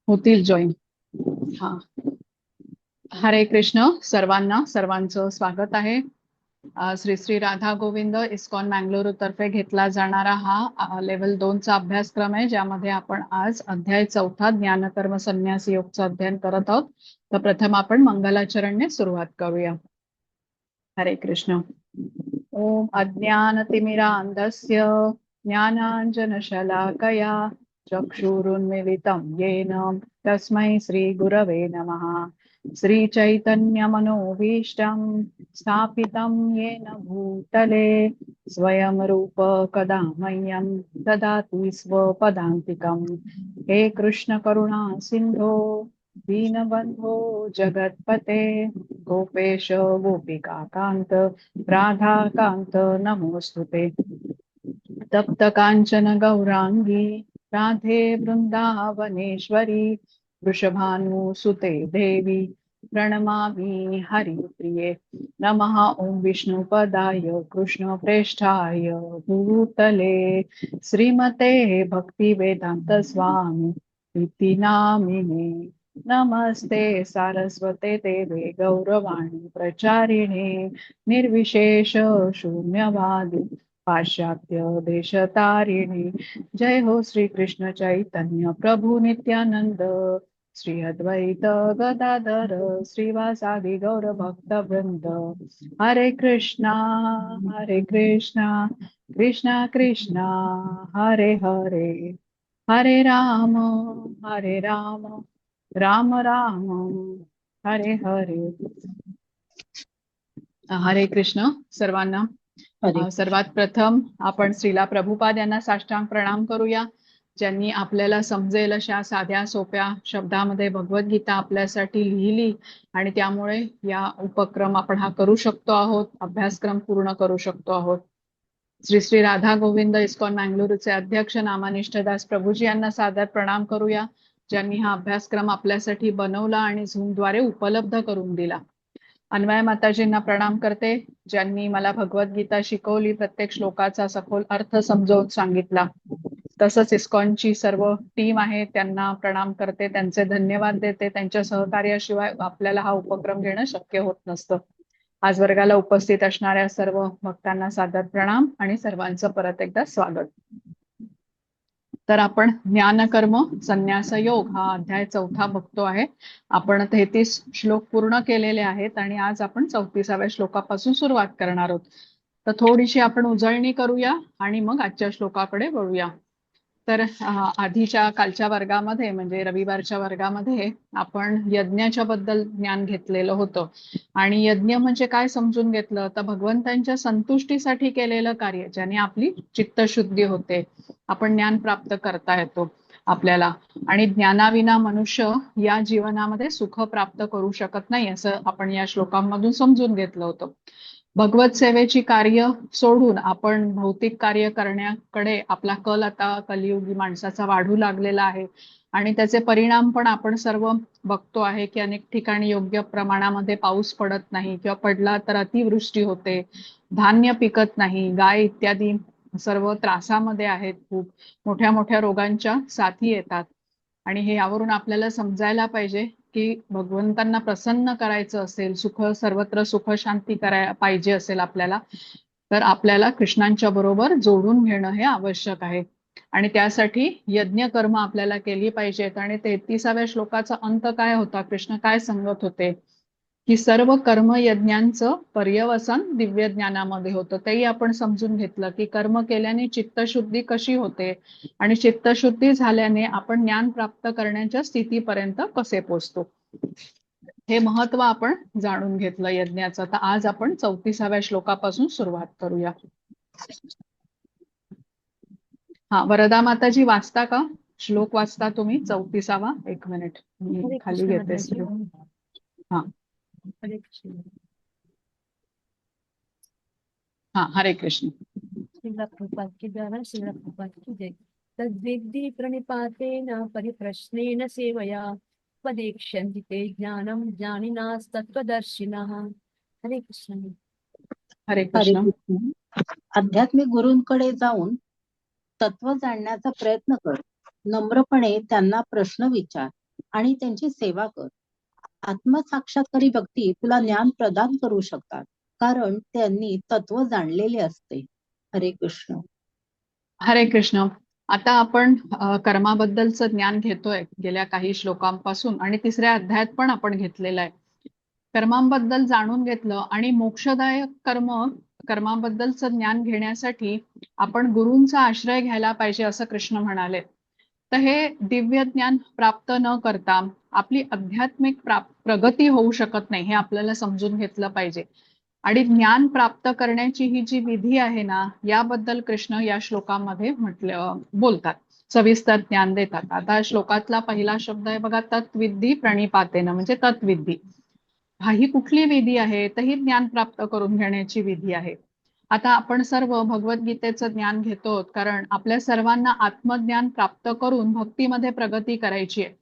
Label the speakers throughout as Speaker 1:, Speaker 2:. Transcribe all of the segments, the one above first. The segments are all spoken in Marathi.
Speaker 1: होतील जॉईन. हा, हरे कृष्ण सर्वांना. सर्वांचं स्वागत आहे. श्री श्री राधा गोविंद इस्कॉन मँगलोर तर्फे घेतला जाणारा हा लेव्हल 2 चा अभ्यासक्रम आहे, ज्यामध्ये आपण आज अध्याय 4 ज्ञानकर्म संन्यास योगचं अध्ययन करत आहोत. तर प्रथम आपण मंगलाचरणने सुरुवात करूया. हरे कृष्ण. ओम अज्ञानतिमिरान्धस्य ज्ञानाञ्जनशलाकया चक्षुरुन्मिलितं येन तस्मै श्रीगुरवे नमः. श्रीचैतन्यमनोभीष्टं स्थापितं येन भूतले स्वयं रूप कदा मह्यं ददाति स्वपदान्तिकम्. हे कृष्ण करुणा सिन्धो दीनबन्धो जगत्पते गोपेश गोपिकान्त राधाकान्त नमोस्तुते. तप्त कांचन गौरांगी राधे वृंदावनेश्वरी वृषभानुसुते देवी प्रणमामि हरिप्रिये. नमः ओं विष्णुपदाय कृष्णप्रेष्ठाय भूतले श्रीमते भक्तिवेदांत स्वामी इति नामिने. नमस्ते सारस्वते देवे गौरवाणी प्रचारिणे निर्विशेष शून्यवादी पाश्चात्य देशतारिणी. जय हो श्री कृष्ण चैतन्य प्रभु नित्यानंद श्री अद्वैत गदाधर श्रीवासादि गौर भक्त वृंद. हरे कृष्णा कृष्णा कृष्णा हरे हरे, हरे राम राम राम हरे हरे. हरे कृष्ण सर्वांना. सर्वात प्रथम आपण श्रीला प्रभुपाद यांना साष्टांग प्रणाम करूया, ज्यांनी आपल्याला समजेल अशा साध्या सोप्या शब्दामध्ये भगवद्गीता आपल्यासाठी लिहिली आणि त्यामुळे या उपक्रम आपण हा करू शकतो आहोत, अभ्यासक्रम पूर्ण करू शकतो आहोत. श्री श्री राधा गोविंद इस्कॉन मँगलोरचे अध्यक्ष नामानिष्ठदास प्रभूजी यांना सादर प्रणाम करूया, ज्यांनी हा अभ्यासक्रम आपल्यासाठी बनवला आणि झूमद्वारे उपलब्ध करून दिला. अन्वय माताजींना प्रणाम करते, ज्यांनी मला भगवद्गीता शिकवली, प्रत्येक श्लोकाचा सखोल अर्थ समजावून सांगितला. तसंच इस्कॉनची सर्व टीम आहे, त्यांना प्रणाम करते, त्यांचे धन्यवाद देते. त्यांच्या सहकार्याशिवाय आपल्याला हा उपक्रम घेणं शक्य होत नसतं. आज वर्गाला उपस्थित असणाऱ्या सर्व भक्तांना सादर प्रणाम आणि सर्वांचं परत एकदा स्वागत. तर आपण ज्ञानकर्म संन्यास योग हा अध्याय 4 बघतो आहे. आपण 33 श्लोक पूर्ण केलेले आहेत आणि आज आपण 34व्या श्लोकापासून सुरुवात करणार आहोत. तर थोडीशी आपण उजळणी करूया आणि मग आजच्या श्लोकाकडे वळूया. तर आधीच्या कालच्या वर्गामध्ये म्हणजे रविवारच्या वर्गामध्ये आपण यज्ञाच्या बद्दल ज्ञान घेतलेलं होतं आणि यज्ञ म्हणजे काय समजून घेतलं तर भगवंतांच्या संतुष्टीसाठी केलेलं कार्य, ज्याने आपली चित्तशुद्धी होते, आपण ज्ञान प्राप्त करता येतो आपल्याला. आणि ज्ञानाविना मनुष्य या जीवनामध्ये सुख प्राप्त करू शकत नाही, असं आपण या श्लोकांमधून समजून घेतलं होतं. भगवत सेवेची कार्य सोडून आपण भौतिक कार्य करण्याकडे आपला कल आता कलियुगी माणसाचा वाढू लागलेला आहे आणि त्याचे परिणाम पण आपण सर्व बघतो आहे की अनेक ठिकाणी योग्य प्रमाणामध्ये पाऊस पडत नाही किंवा पडला तर अतिवृष्टी होते, धान्य पिकत नाही, गाय इत्यादी सर्व त्रासामध्ये आहेत, खूप मोठ्या मोठ्या रोगांच्या साथी येतात. आणि हे यावरून आपल्याला समजायला पाहिजे की भगवंतांना प्रसन्न करायचं असेल, सर्वत्र सुख शांती पाहिजे असेल आपल्याला, तर आपल्याला कृष्णांच्या बरोबर जोडून घेणं हे आवश्यक आहे. आणि त्यासाठी यज्ञ कर्म आपल्याला केली पाहिजेत. आणि 33व्या श्लोकाचा अंत काय होता, कृष्ण काय सांगत होते की सर्व कर्म यज्ञांचं पर्यवसन दिव्य ज्ञानामध्ये होतं. तेही आपण समजून घेतलं की कर्म केल्याने चित्तशुद्धी कशी होते आणि चित्तशुद्धी झाल्याने आपण ज्ञान प्राप्त करण्याच्या स्थितीपर्यंत कसे पोहोचतो, हे महत्व आपण जाणून घेतलं यज्ञाचं. तर आज आपण 34व्या श्लोकापासून सुरुवात करूया. हा, वरदा माताजी वाचता का? श्लोक वाचता तुम्ही 34वा? एक मिनिट मी खाली घेते. हा हा, हरे कृष्ण.
Speaker 2: श्रीला प्रभुपाद की जय, श्रीला प्रभुपाद की जय. तद्विद्धि प्रणिपातेन परिप्रश्नेन सेवया उपदेक्ष्यन्ति ते ज्ञानं ज्ञानिनास्तत्त्वदर्शिनः. हरे कृष्ण.
Speaker 1: हरे कृष्ण.
Speaker 3: आध्यात्मिक गुरूंकडे जाऊन तत्व जाणण्याचा प्रयत्न कर. नम्रपणे त्यांना प्रश्न विचार. आणि त्यांची सेवा कर. आत्मसाक्षात्कारी व्यक्ती तुला ज्ञान प्रदान करू शकतात, कारण त्यांनी तत्व जाणलेले असते. हरे कृष्ण.
Speaker 1: हरे कृष्ण. आता आपण कर्माबद्दलचं ज्ञान घेतोय गेल्या काही श्लोकांपासून आणि तिसऱ्या अध्यायात पण आपण घेतलेलं आहे. कर्मांबद्दल जाणून घेतलं आणि मोक्षदायक कर्माबद्दलचं ज्ञान घेण्यासाठी आपण गुरूंचा आश्रय घ्यायला पाहिजे असं कृष्ण म्हणाले. तर हे दिव्य ज्ञान प्राप्त न करता आपली आध्यात्मिक प्रगती होऊ शकत नाही, हे आपल्याला समजून घेतलं पाहिजे. आणि ज्ञान प्राप्त करण्याची ही जी विधी आहे ना, याबद्दल कृष्ण या श्लोकामध्ये बोलतात, सविस्तर ज्ञान देतात. आता श्लोकातला पहिला शब्द आहे बघा, तत्विद्धी प्रणिपातेन, म्हणजे तत्विद्धी. ही कुठली विधी आहे? तर ही ज्ञान प्राप्त करून घेण्याची विधी आहे. आता आपण सर्व भगवद्गीतेचं ज्ञान घेतो, कारण आपल्या सर्वांना आत्मज्ञान प्राप्त करून भक्तीमध्ये प्रगती करायची आहे.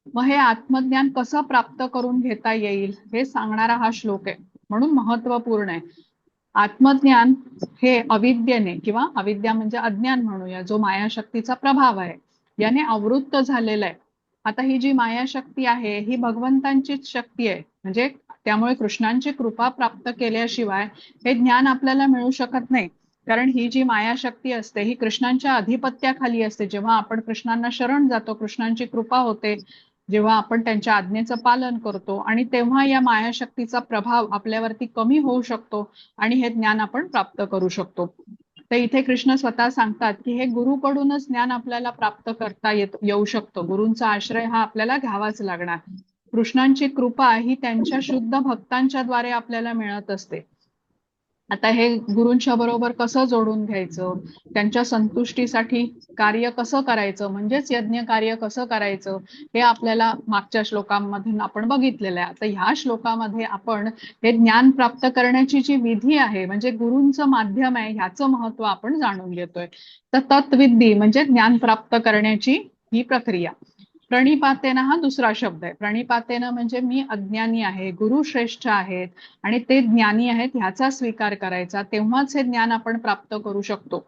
Speaker 1: मग हे आत्मज्ञान कसं प्राप्त करून घेता येईल हे सांगणारा हा श्लोक आहे, म्हणून महत्वपूर्ण आहे. आत्मज्ञान हे अविद्येने, किंवा अविद्या म्हणजे अज्ञान म्हणूया, जो मायाशक्तीचा प्रभाव आहे, याने आवृत्त झालेला आहे. आता ही जी मायाशक्ती आहे ही भगवंतांचीच शक्ती आहे, म्हणजे त्यामुळे कृष्णांची कृपा प्राप्त केल्याशिवाय हे ज्ञान आपल्याला मिळू शकत नाही. कारण ही जी मायाशक्ती असते ही कृष्णांच्या अधिपत्याखाली असते. जेव्हा आपण कृष्णांना शरण जातो, कृष्णांची कृपा होते, जेव्हा आपण त्यांच्या आज्ञेचं पालन करतो, आणि तेव्हा या मायाशक्तीचा प्रभाव आपल्यावरती कमी होऊ शकतो आणि हे ज्ञान आपण प्राप्त करू शकतो. तर इथे कृष्ण स्वतः सांगतात की हे गुरुकडूनच ज्ञान आपल्याला प्राप्त करता येऊ शकतो. गुरूंचा आश्रय हा आपल्याला घ्यावाच लागणार. कृष्णांची कृपा ही त्यांच्या शुद्ध भक्तांच्या द्वारे आपल्याला मिळत असते. आता हे गुरूंच्या बरोबर कसं जोडून घ्यायचं, त्यांच्या संतुष्टीसाठी कार्य कसं करायचं, म्हणजेच यज्ञ कार्य कसं करायचं, हे आपल्याला मागच्या श्लोकांमधून आपण बघितलेलं आहे. आता ह्या श्लोकामध्ये आपण हे ज्ञान प्राप्त करण्याची जी विधी आहे, म्हणजे गुरूंचं माध्यम आहे, ह्याचं महत्व आपण जाणून घेतोय. तर तत्विद्धी म्हणजे ज्ञान प्राप्त करण्याची ही प्रक्रिया. प्रणिपातेन हा दुसरा शब्द आहे. प्रणिपातेन म्हणजे मी अज्ञानी आहे, गुरु श्रेष्ठ आहेत आणि ते ज्ञानी आहेत ह्याचा स्वीकार करायचा, तेव्हाच हे ज्ञान आपण प्राप्त करू शकतो.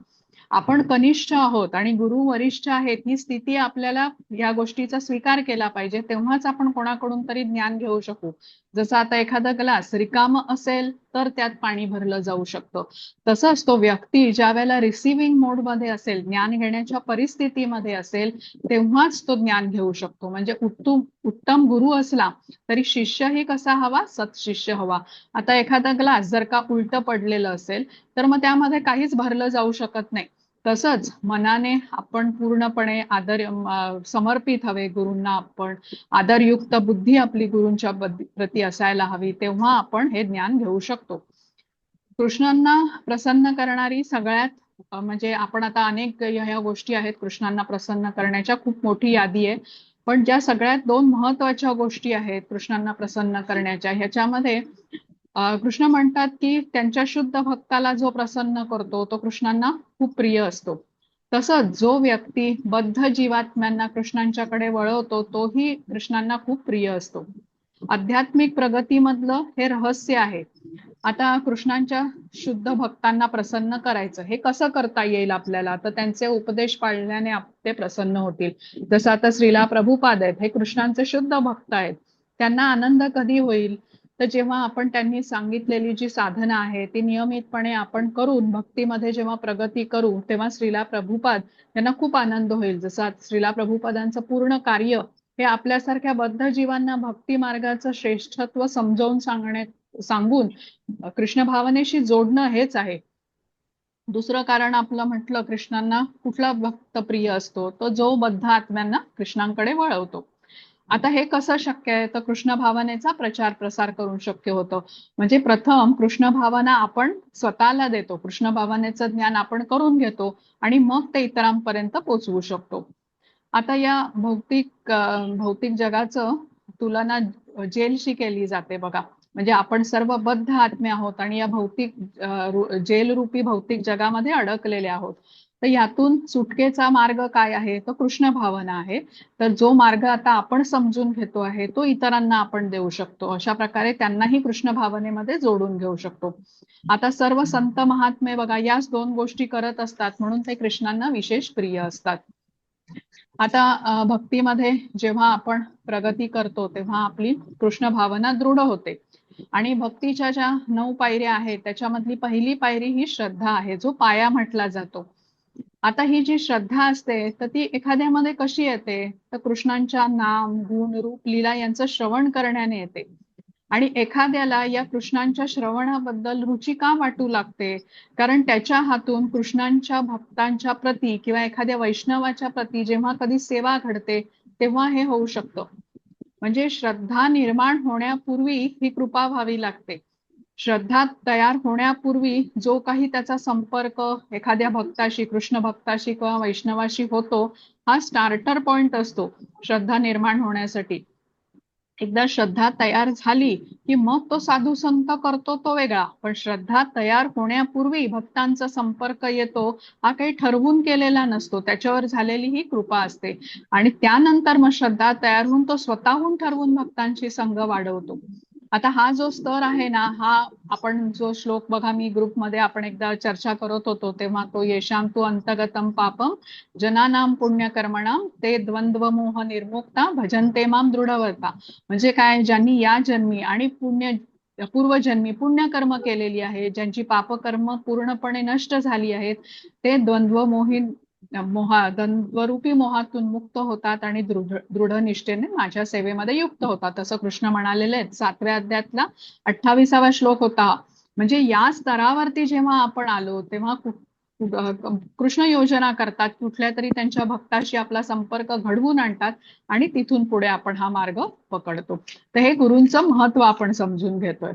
Speaker 1: आपण कनिष्ठ आहोत आणि गुरु वरिष्ठ आहेत, ही स्थिती आपल्याला या गोष्टीचा स्वीकार केला पाहिजे, तेव्हाच आपण कोणाकडून तरी ज्ञान घेऊ शकू. जसं आता एखादा ग्लास रिकाम असेल तर त्यात पाणी भरलं जाऊ शकतं, तसंच तो व्यक्ती ज्या वेळेला रिसिव्हिंग मोडमध्ये असेल, ज्ञान घेण्याच्या परिस्थितीमध्ये असेल, तेव्हाच तो ज्ञान घेऊ शकतो. म्हणजे उत्तम गुरु असला तरी शिष्यही कसा हवा? सत्शिष्य हवा. आता एखादा ग्लास जर का उलट पडलेलं असेल तर मग त्यामध्ये काहीच भरलं जाऊ शकत नाही. तसंच मनाने आपण पूर्णपणे समर्पित हवे गुरूंना, आपण आदरयुक्त बुद्धी आपली गुरूंच्या प्रती असायला हवी, तेव्हा आपण हे ज्ञान घेऊ शकतो. कृष्णांना प्रसन्न करणारी सगळ्यात म्हणजे आपण आता अनेक ह्या गोष्टी आहेत कृष्णांना प्रसन्न करण्याच्या, खूप मोठी यादी आहे, पण ज्या सगळ्यात दोन महत्वाच्या गोष्टी आहेत कृष्णांना प्रसन्न करण्याच्या, ह्याच्यामध्ये कृष्ण म्हणतात की त्यांच्या शुद्ध भक्ताला जो प्रसन्न करतो तो कृष्णांना खूप प्रिय असतो. तसंच जो व्यक्ती बद्ध जीवात्म्यांना कृष्णांच्याकडे वळवतो तोही कृष्णांना खूप प्रिय असतो. आध्यात्मिक प्रगतीमधलं हे रहस्य आहे. आता कृष्णांच्या शुद्ध भक्तांना प्रसन्न करायचं हे कसं करता येईल आपल्याला? तर त्यांचे उपदेश पाळल्याने ते प्रसन्न होतील. जसं आता श्रीला प्रभुपाद आहेत, हे कृष्णांचे शुद्ध भक्त आहेत. त्यांना आनंद कधी होईल? तर जेव्हा आपण त्यांनी सांगितलेली जी साधना आहे ती नियमितपणे आपण करून भक्तीमध्ये जेव्हा प्रगती करू, तेव्हा श्रीला प्रभुपाद यांना खूप आनंद होईल. जसं श्रीला प्रभुपादांचं पूर्ण कार्य हे आपल्यासारख्या बद्ध जीवांना भक्ती मार्गाचं श्रेष्ठत्व समजावून सांगून कृष्ण भावनेशी जोडणं हेच आहे. दुसरं कारण आपलं म्हटलं, कृष्णांना कुठला भक्त प्रिय असतो? तो जो बद्ध आत्म्यांना कृष्णांकडे वळवतो. आता हे कसं शक्य आहे? तर कृष्ण भावनेचा प्रचार प्रसार करून शक्य होतं. म्हणजे प्रथम कृष्ण भावना आपण स्वतःला देतो, कृष्ण भावनेचं ज्ञान आपण करून घेतो आणि मग ते इतरांपर्यंत पोहोचवू शकतो. आता या भौतिक जगाचं तुलना जेलशी केली जाते बघा. म्हणजे आपण सर्व बद्ध आत्मे आहोत आणि या जेल रूपी भौतिक जगामध्ये अडकलेले आहोत. तर यातून सुटकेचा मार्ग काय आहे? तर कृष्ण भावना आहे. तर जो मार्ग आता आपण समजून घेतो आहे तो इतरांना आपण देऊ शकतो. अशा प्रकारे त्यांनाही कृष्ण भावनेमध्ये जोडून घेऊ शकतो. आता सर्व संत महात्मे बघा याच दोन गोष्टी करत असतात, म्हणून ते कृष्णांना विशेष प्रिय असतात. आता भक्तीमध्ये जेव्हा आपण प्रगती करतो तेव्हा आपली कृष्ण भावना दृढ होते आणि भक्तीच्या ज्या 9 पायऱ्या आहेत त्याच्यामधली पहिली पायरी ही श्रद्धा आहे, जो पाया म्हटला जातो. आता ही जी श्रद्धा असते तर ती एखाद्यामध्ये कशी येते, तर कृष्णांच्या नाम, गुण, रूप, लीला यांचं श्रवण करण्याने येते. आणि एखाद्याला या कृष्णांच्या श्रवणाबद्दल रुची का वाटू लागते, कारण त्याच्या हातून कृष्णांच्या भक्तांच्या प्रती किंवा एखाद्या वैष्णवाच्या प्रती जेव्हा कधी सेवा घडते तेव्हा हे होऊ शकतं. म्हणजे श्रद्धा निर्माण होण्यापूर्वी ही कृपा व्हावी लागते. श्रद्धा तयार होण्यापूर्वी जो काही त्याचा संपर्क एखाद्या भक्ताशी, कृष्ण भक्ताशी किंवा वैष्णवाशी होतो, हा स्टार्टर पॉइंट असतो श्रद्धा निर्माण होण्यासाठी. एकदा श्रद्धा तयार झाली की मग तो साधू संत करतो तो वेगळा, पण श्रद्धा तयार होण्यापूर्वी भक्तांचा संपर्क येतो हा काही ठरवून केलेला नसतो, त्याच्यावर झालेली ही कृपा असते. आणि त्यानंतर मग श्रद्धा तयार होऊन तो स्वतःहून ठरवून भक्तांशी संग वाढवतो. आता हा जो स्तर आहे ना, हा आपण जो श्लोक बघा, मी ग्रुपमध्ये आपण एकदा चर्चा करत होतो तेव्हा तो येशाम तू अंतगतम पापम जनानाम पुण्यकर्मणाम ते द्वंद्व मोह निर्मुक्ता भजन्ते माम दृढव्रता. म्हणजे काय, ज्यांनी या जन्मी आणि पूर्वजन्मी पुण्यकर्म केलेली आहे, ज्यांची पापकर्म पूर्णपणे नष्ट झाली आहेत, ते द्वंद्वरूपी मोहातून मुक्त होतात आणि दृढ निष्ठेने माझ्या सेवेमध्ये युक्त होतात, असं कृष्ण म्हणालेले आहेत. 7व्या अध्यायातला 28वा श्लोक होता. म्हणजे या स्तरावरती जेव्हा आपण आलो तेव्हा कृष्ण योजना करतात, कुठल्या तरी त्यांच्या भक्ताशी आपला संपर्क घडवून आणतात आणि तिथून पुढे आपण हा मार्ग पकडतो. तर हे गुरूंचं महत्व आपण समजून घेतोय.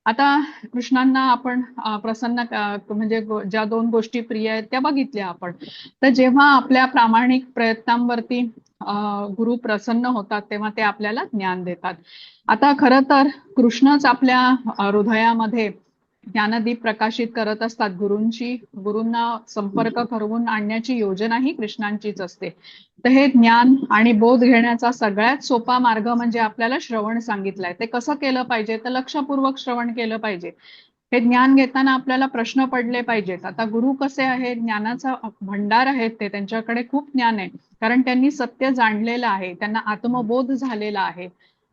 Speaker 1: आता कृष्णांना आपण प्रसन्न म्हणजे ज्या 2 गोष्टी प्रिय आहेत त्या बघितल्या आपण. तर जेव्हा आपल्या प्रामाणिक प्रयत्नांवरती गुरु प्रसन्न होतात तेव्हा ते आपल्याला ज्ञान देतात. आता खरं तर कृष्णच आपल्या हृदयामध्ये ज्ञानदीप प्रकाशित करत असतात. गुरूंना संपर्क करवून आणण्याची योजना ही कृष्णांचीच असते. तर हे ज्ञान आणि बोध घेण्याचा सगळ्यात सोपा मार्ग म्हणजे आपल्याला श्रवण सांगितलंय. ते कसं केलं पाहिजे, तर लक्षपूर्वक श्रवण केलं पाहिजे. हे ज्ञान घेताना आपल्याला प्रश्न पडले पाहिजेत. आता गुरु कसे आहेत, ज्ञानाचा भंडार आहेत, ते त्यांच्याकडे खूप ज्ञान आहे, कारण त्यांनी सत्य जाणलेलं आहे, त्यांना आत्मबोध झालेला आहे.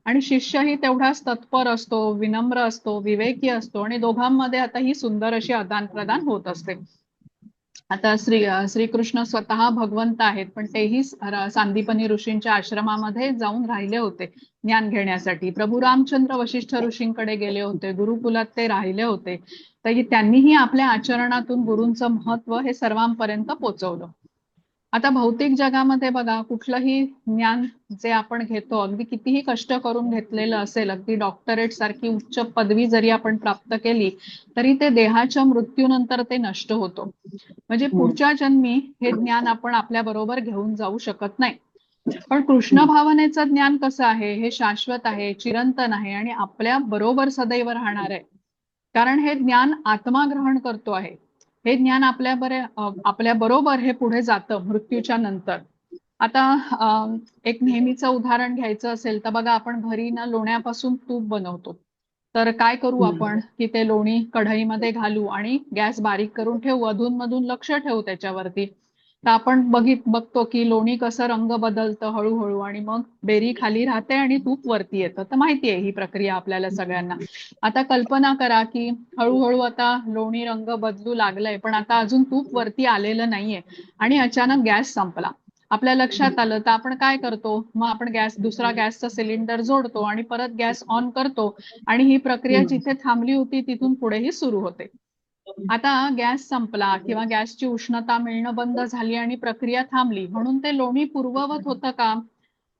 Speaker 1: आणि शिष्यही तेवढाच तत्पर असतो, विनम्र असतो, विवेकी असतो आणि दोघांमध्ये आता ही सुंदर अशी आदान प्रदान होत असते. आता श्रीकृष्ण स्वतः भगवंत आहेत, पण तेही सांदीपनी ऋषींच्या आश्रमामध्ये जाऊन राहिले होते ज्ञान घेण्यासाठी. प्रभू रामचंद्र वशिष्ठ ऋषींकडे गेले होते, गुरुकुलात ते राहिले होते. तर त्यांनीही आपल्या आचरणातून गुरूंचं महत्व हे सर्वांपर्यंत पोहोचवलं. आता भौतिक जगामध्ये बघा, कुठलंही ज्ञान जे आपण घेतो, अगदी कितीही कष्ट करून घेतलेलं असेल, अगदी डॉक्टरेट सारखी उच्च पदवी जरी आपण प्राप्त केली तरी ते देहाच्या मृत्यूनंतर ते नष्ट होतं. म्हणजे पुढच्या जन्मी हे ज्ञान आपण आपल्या बरोबर घेऊन जाऊ शकत नाही. पण कृष्ण भावनेचं ज्ञान कसं आहे, हे शाश्वत आहे, चिरंतन आहे आणि आपल्या बरोबर सदैव राहणार आहे. कारण हे ज्ञान आत्मा ग्रहण करतो आहे. हे ज्ञान आपल्या बरोबर हे पुढे जातं मृत्यूच्या नंतर. आता एक नेहमीचं उदाहरण घ्यायचं असेल तर बघा, आपण घरी ना लोण्यापासून तूप बनवतो. तर काय करू आपण, की ते लोणी कढईमध्ये घालू आणि गॅस बारीक करून ठेवू, अधूनमधून लक्ष ठेवू त्याच्यावरती. तर आपण बघतो की लोणी कसं रंग बदलतं हळूहळू आणि मग बेरी खाली राहते आणि तूप वरती येतं. तर माहिती आहे ही प्रक्रिया आपल्याला सगळ्यांना. आता कल्पना करा की हळूहळू आता लोणी रंग बदलू लागलंय, पण आता अजून तूप वरती आलेलं नाहीये आणि अचानक गॅस संपला. आपल्या लक्षात आलं तर आपण काय करतो, मग आपण दुसरा गॅसचा सिलेंडर जोडतो आणि परत गॅस ऑन करतो आणि ही प्रक्रिया जिथे थांबली होती तिथून पुढेही सुरू होते. आता गॅस संपला किंवा गॅसची उष्णता मिळणं बंद झाली आणि प्रक्रिया थांबली म्हणून ते लोणी पूर्ववत होतं का,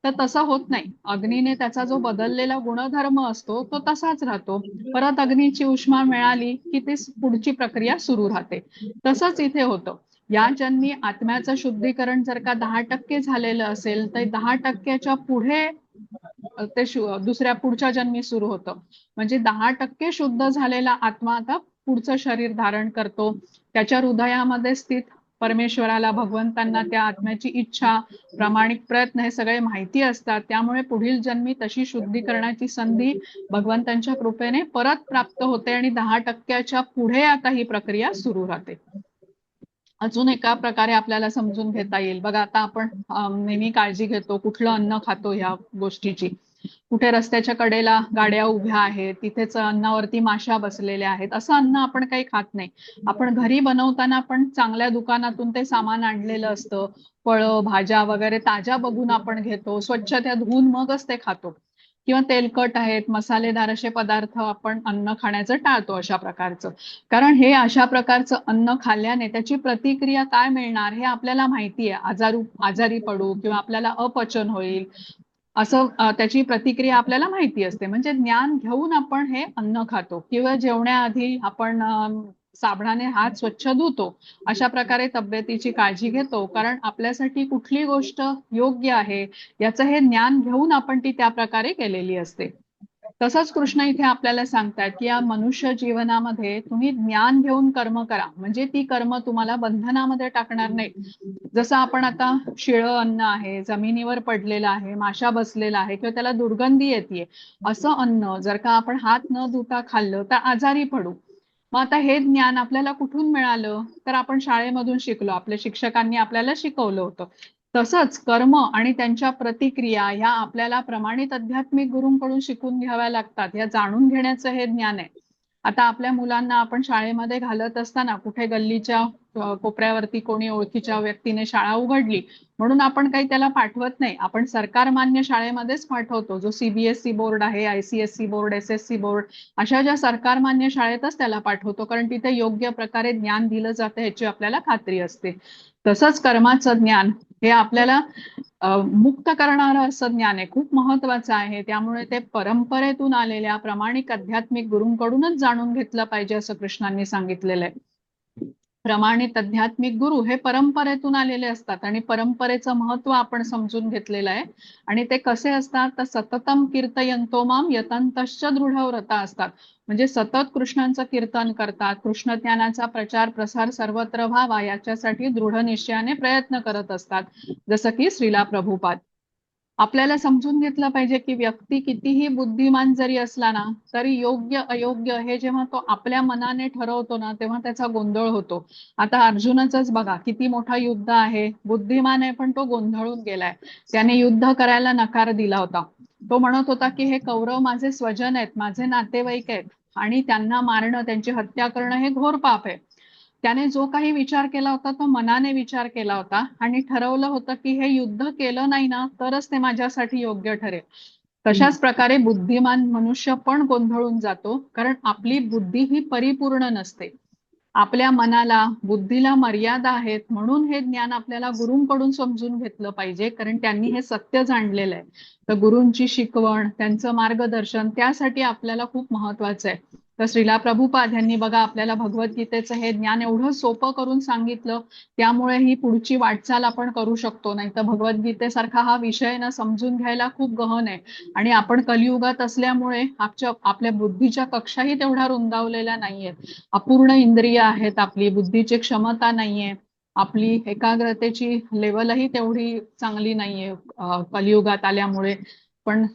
Speaker 1: तर तसं होत नाही. अग्नीने त्याचा जो बदललेला गुणधर्म असतो तो तसाच राहतो. परत अग्नीची उष्मा मिळाली की ती पुढची प्रक्रिया सुरू राहते. तसंच इथे होतं. या जन्मी आत्म्याचं शुद्धीकरण जर का 10% झालेलं असेल तर 10%च्या पुढे ते दुसऱ्या पुढच्या जन्मी सुरू होतं. म्हणजे 10% शुद्ध झालेला आत्मा आता पुढचं शरीर धारण करतो. त्याच्या हृदयामध्ये स्थित परमेश्वराला, भगवंतांना त्या आत्म्याची इच्छा, प्रामाणिक प्रयत्न हे सगळे माहिती असतात. त्यामुळे पुढील जन्मी तशी शुद्धीकरणाची संधी भगवंतांच्या कृपेने परत प्राप्त होते आणि 10%च्या पुढे आता ही प्रक्रिया सुरू राहते. अजून एका प्रकारे आपल्याला समजून घेता येईल बघा. आता आपण नेहमी काळजी घेतो कुठलं अन्न खातो ह्या गोष्टीची. कुठे रस्त्याच्या कडेला गाड्या उभ्या आहेत, तिथेच अन्नावरती माशा बसलेल्या आहेत, असं अन्न आपण काही खात नाही. आपण घरी बनवताना पण चांगल्या दुकानातून ते सामान आणलेलं असतं. फळं भाज्या वगैरे ताज्या बघून आपण घेतो, स्वच्छ त्या धुवून मगच ते खातो. किंवा तेलकट आहेत, मसालेदार असे पदार्थ आपण अन्न खाण्याचं टाळतो अशा प्रकारचं. कारण हे अशा प्रकारचं अन्न खाल्ल्याने त्याची प्रतिक्रिया काय मिळणार हे आपल्याला माहिती आहे. आजारी पडू किंवा आपल्याला अपचन होईल असं त्याची प्रतिक्रिया आपल्याला माहिती असते. म्हणजे ज्ञान घेऊन आपण हे अन्न खातो. किंवा जेवण्याआधी आपण साबणाने हात स्वच्छ धुतो. अशा प्रकारे तब्येतीची काळजी घेतो. कारण आपल्यासाठी कुठली गोष्ट योग्य आहे याचं हे ज्ञान घेऊन आपण ती त्या प्रकारे केलेली असते. तसंच कृष्ण इथे आपल्याला सांगतात की या मनुष्य जीवनामध्ये तुम्ही ज्ञान घेऊन कर्म करा, म्हणजे ती कर्म तुम्हाला बंधनामध्ये टाकणार नाही. जसं आपण आता शिळं अन्न आहे, जमिनीवर पडलेलं आहे, माशा बसलेला आहे किंवा त्याला दुर्गंधी येते, असं अन्न जर का आपण हात न धुता खाल्लं तर आजारी पडू. मग आता हे ज्ञान आपल्याला कुठून मिळालं, तर आपण शाळेमधून शिकलो, आपल्या शिक्षकांनी आपल्याला शिकवलं होतं. तसंच कर्म आणि त्यांच्या प्रतिक्रिया ह्या आपल्याला प्रमाणित आध्यात्मिक गुरूंकडून शिकून घ्याव्या लागतात. या जाणून घेण्याचं हे ज्ञान आहे. आता आपल्या मुलांना आपण शाळेमध्ये घालत असताना कुठे गल्लीच्या कोपऱ्यावरती कोणी ओळखीच्या व्यक्तीने शाळा उघडली म्हणून आपण काही त्याला पाठवत नाही. आपण सरकार मान्य शाळेमध्येच पाठवतो. जो सीबीएसई बोर्ड आहे, आयसीएसई बोर्ड, एसएससी बोर्ड, अशा ज्या सरकार मान्य शाळेतच त्याला पाठवतो. कारण तिथे योग्य प्रकारे ज्ञान दिलं जातं ह्याची आपल्याला खात्री असते. तसंच कर्माचं ज्ञान हे आपल्याला मुक्त करणारं असं ज्ञान आहे, खूप महत्वाचं आहे. त्यामुळे ते परंपरेतून आलेल्या प्रामाणिक आध्यात्मिक गुरूंकडूनच जाणून घेतलं पाहिजे असं कृष्णांनी सांगितलेलं आहे. प्रमाणित आध्यात्मिक गुरु हे परंपरेतून आलेले असतात आणि परंपरेचं महत्व आपण समजून घेतलेलं आहे. आणि ते कसे असतात तर सततम कीर्तयंतो माम यतंतश्च दृढव्रता असतात. म्हणजे सतत कृष्णांचं कीर्तन करतात, कृष्ण ज्ञानाचा प्रचार प्रसार सर्वत्र व्हावा याच्यासाठी दृढ निश्चयाने प्रयत्न करत असतात. जसं की श्रीला प्रभुपाद. आपल्याला समजून घेतलं पाहिजे की व्यक्ती कितीही बुद्धिमान जरी असला ना तरी योग्य अयोग्य हे जेव्हा तो आपल्या मनाने ठरवतो ना तेव्हा त्याचा गोंधळ होतो. आता अर्जुनाचंच बघा, किती मोठा युद्ध आहे, बुद्धिमान आहे पण तो गोंधळून गेलाय. त्याने युद्ध करायला नकार दिला होता. तो म्हणत होता की हे कौरव माझे स्वजन आहेत, माझे नातेवाईक आहेत आणि त्यांना मारणं, त्यांची हत्या करणं हे घोर पाप आहे. त्याने जो काही विचार केला होता तो मनाने विचार केला होता आणि ठरवलं होतं की हे युद्ध केलं नाही ना तरच ते माझ्यासाठी योग्य ठरेल. तशाच प्रकारे बुद्धिमान मनुष्य पण गोंधळून जातो, कारण आपली बुद्धी ही परिपूर्ण नसते. आपल्या मनाला बुद्धीला मर्यादा आहेत. म्हणून हे ज्ञान आपल्याला गुरूंकडून समजून घेतलं पाहिजे, कारण त्यांनी हे सत्य जाणलेलं आहे. तर गुरूंची शिकवण, त्यांचं मार्गदर्शन त्यासाठी आपल्याला खूप महत्वाचं आहे. तर श्रीला प्रभुपाद यांनी बघा आपल्याला भगवद्गीतेचं हे ज्ञान एवढं सोपं करून सांगितलं, त्यामुळे ही पुढची वाटचाल आपण करू शकतो. नाही तर भगवद्गीतेसारखा हा विषय ना समजून घ्यायला खूप गहन आहे आणि आपण कलियुगात असल्यामुळे आपल्या बुद्धीच्या कक्षाही तेवढ्या रुंदावलेल्या नाहीयेत. अपूर्ण इंद्रिय आहेत, आपली बुद्धीची क्षमता नाहीये, आपली एकाग्रतेची लेवलही तेवढी चांगली नाहीये कलियुगात आल्यामुळे. पण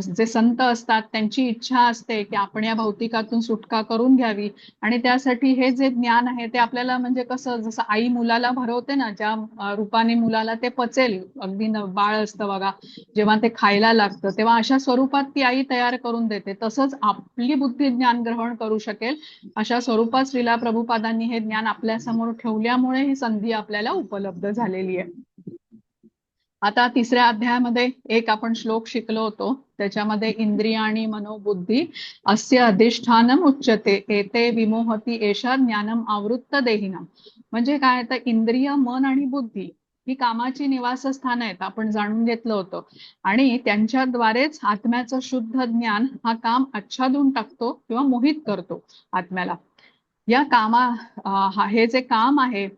Speaker 1: जे संत असतात त्यांची इच्छा असते की आपण या भौतिकातून सुटका करून घ्यावी आणि त्यासाठी हे जे ज्ञान आहे ते आपल्याला, म्हणजे कसं, जसं आई मुलाला भरवते ना, ज्या रूपाने मुलाला ते पचेल, अगदी बाळ असतं बघा, जेव्हा ते खायला लागतं तेव्हा अशा स्वरूपात ती आई तयार करून देते. तसंच आपली बुद्धी ज्ञान ग्रहण करू शकेल अशा स्वरूपात श्रीला प्रभुपादांनी हे ज्ञान आपल्या समोर ठेवल्यामुळे ही संधी आपल्याला उपलब्ध झालेली आहे. आता तिसऱ्या अध्यायामध्ये एक आपण श्लोक शिकलो होतो, त्याच्यामध्ये इंद्रिय आणि मनोबुद्धी अस्य अधिष्ठानम उच्यते एते विमोहती एषा ज्ञानम आवृत्त देहिनम. म्हणजे काय, तर इंद्रिय, मन आणि बुद्धी ही कामाची निवासस्थान आहेत, आपण जाणून घेतलं होतं. आणि त्यांच्याद्वारेच आत्म्याचं शुद्ध ज्ञान हा काम आच्छादून टाकतो किंवा मोहित करतो आत्म्याला. या हे जे काम आहे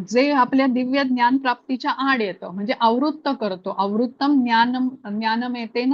Speaker 1: जे आपल्या दिव्य ज्ञान प्राप्तीच्या आड येतं, म्हणजे आवृत्त करतो. आवृत्तम ज्ञानमेतेन